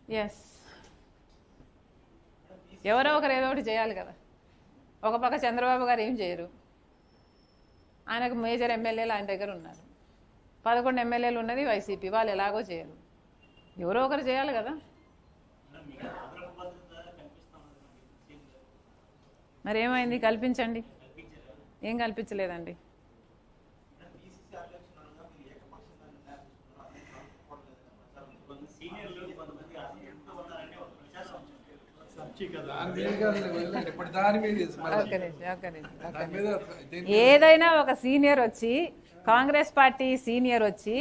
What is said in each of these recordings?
Yes, ఎవరో ఒకరు ఏదో ఒకటి చేయాలి కదా. ఒక పక్క చంద్రబాబు గారు ఏం చేయరు, ఆయనకు మేజర్ ఎమ్మెల్యేలు ఆయన దగ్గర ఉన్నారు. 11 ఎమ్మెల్యేలు ఉన్నది వైసీపీ, వాళ్ళు ఎలాగో చేయరు. ఎవరో ఒకరు చేయాలి కదా. మరి ఏమైంది? కల్పించండి. ఏం కల్పించలేదండి. ఏదైనా ఒక సీనియర్ వచ్చి, కాంగ్రెస్ పార్టీ సీనియర్ వచ్చి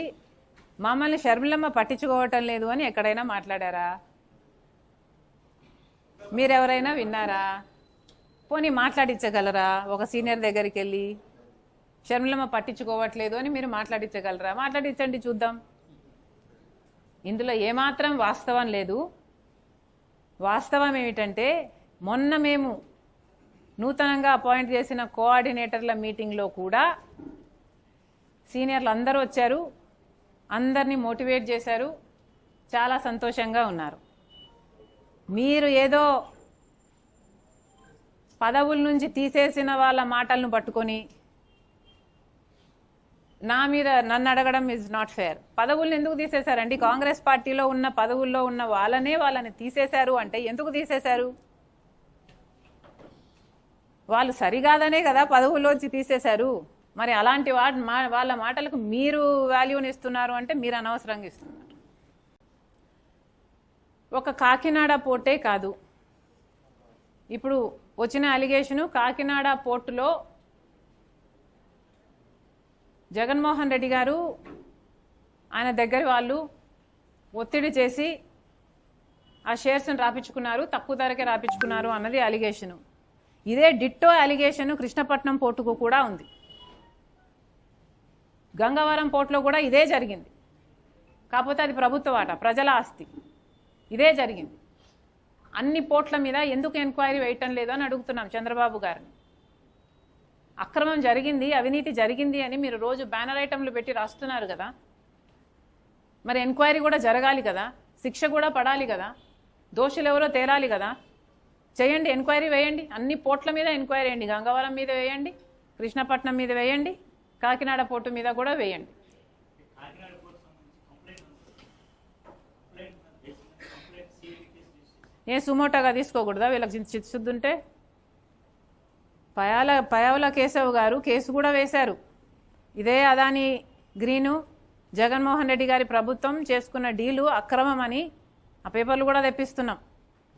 మమ్మల్ని షర్మిలమ్మ పట్టించుకోవటం లేదు అని ఎక్కడైనా మాట్లాడారా? మీరెవరైనా విన్నారా? పోనీ మాట్లాడించగలరా? ఒక సీనియర్ దగ్గరికి వెళ్ళి షర్మిలమ్మ పట్టించుకోవట్లేదు అని మీరు మాట్లాడించగలరా? మాట్లాడించండి చూద్దాం. ఇందులో ఏమాత్రం వాస్తవం లేదు. వాస్తవం ఏమిటంటే, మొన్న మేము నూతనంగా అపాయింట్ చేసిన కోఆర్డినేటర్ల మీటింగ్లో కూడా సీనియర్లు అందరూ వచ్చారు, అందరినీ మోటివేట్ చేశారు, చాలా సంతోషంగా ఉన్నారు. మీరు ఏదో పదవుల నుంచి తీసేసిన వాళ్ళ మాటలను పట్టుకొని నా మీద నన్ను అడగడం ఈజ్ నాట్ ఫేర్. పదవులను ఎందుకు తీసేశారండి? కాంగ్రెస్ పార్టీలో ఉన్న పదవుల్లో ఉన్న వాళ్ళని తీసేశారు అంటే ఎందుకు తీసేశారు? వాళ్ళు సరికాదనే కదా పదవుల్లోంచి తీసేశారు. మరి అలాంటి వాళ్ళ మాటలకు మీరు వాల్యూని ఇస్తున్నారు అంటే మీరు అనవసరంగా ఇస్తున్నారు. ఒక కాకినాడ పోర్టే కాదు, ఇప్పుడు వచ్చిన అలిగేషను కాకినాడ పోర్టులో జగన్మోహన్ రెడ్డి గారు ఆయన దగ్గర వాళ్ళు ఒత్తిడి చేసి ఆ షేర్స్ని రాపించుకున్నారు, తక్కువ ధరకే రాపించుకున్నారు అన్నది అలిగేషను. ఇదే డిట్టో అలిగేషను కృష్ణపట్నం పోర్టుకు కూడా ఉంది. గంగవరం పోర్టులో కూడా ఇదే జరిగింది. కాకపోతే అది ప్రభుత్వ వాటా, ప్రజల ఆస్తి. ఇదే జరిగింది. అన్ని పోర్ట్ల మీద ఎందుకు ఎంక్వైరీ వేయటం లేదు అని అడుగుతున్నాం చంద్రబాబు గారిని. అక్రమం జరిగింది, అవినీతి జరిగింది అని మీరు రోజు బ్యానర్ ఐటంలు పెట్టి రాస్తున్నారు కదా. మరి ఎంక్వైరీ కూడా జరగాలి కదా, శిక్ష కూడా పడాలి కదా, దోషులు ఎవరో తేలాలి కదా. చేయండి, ఎంక్వైరీ వేయండి. అన్ని పోర్ట్ల మీద ఎంక్వైరీ వేయండి. గంగవరం మీద వేయండి, కృష్ణపట్నం మీద వేయండి, కాకినాడ పోర్టు మీద కూడా వేయండి. ఏ సుమోటోగా తీసుకోకూడదా వీళ్ళకి చిత్శుద్ధి ఉంటే? పయావుల కేశవ్ గారు కేసు కూడా వేశారు. ఇదే అదాని గ్రీను జగన్మోహన్ రెడ్డి గారి ప్రభుత్వం చేసుకున్న డీలు అక్రమం అని ఆ పేపర్లు కూడా తెప్పిస్తున్నాం.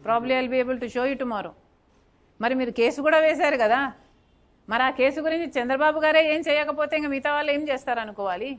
Probably I'll be able to show you tomorrow. మరి మీరు కేసు కూడా వేశారు కదా. మరి ఆ కేసు గురించి చంద్రబాబు గారే ఏం చేయకపోతే ఇంకా మిగతా వాళ్ళు ఏం చేస్తారు అనుకోవాలి?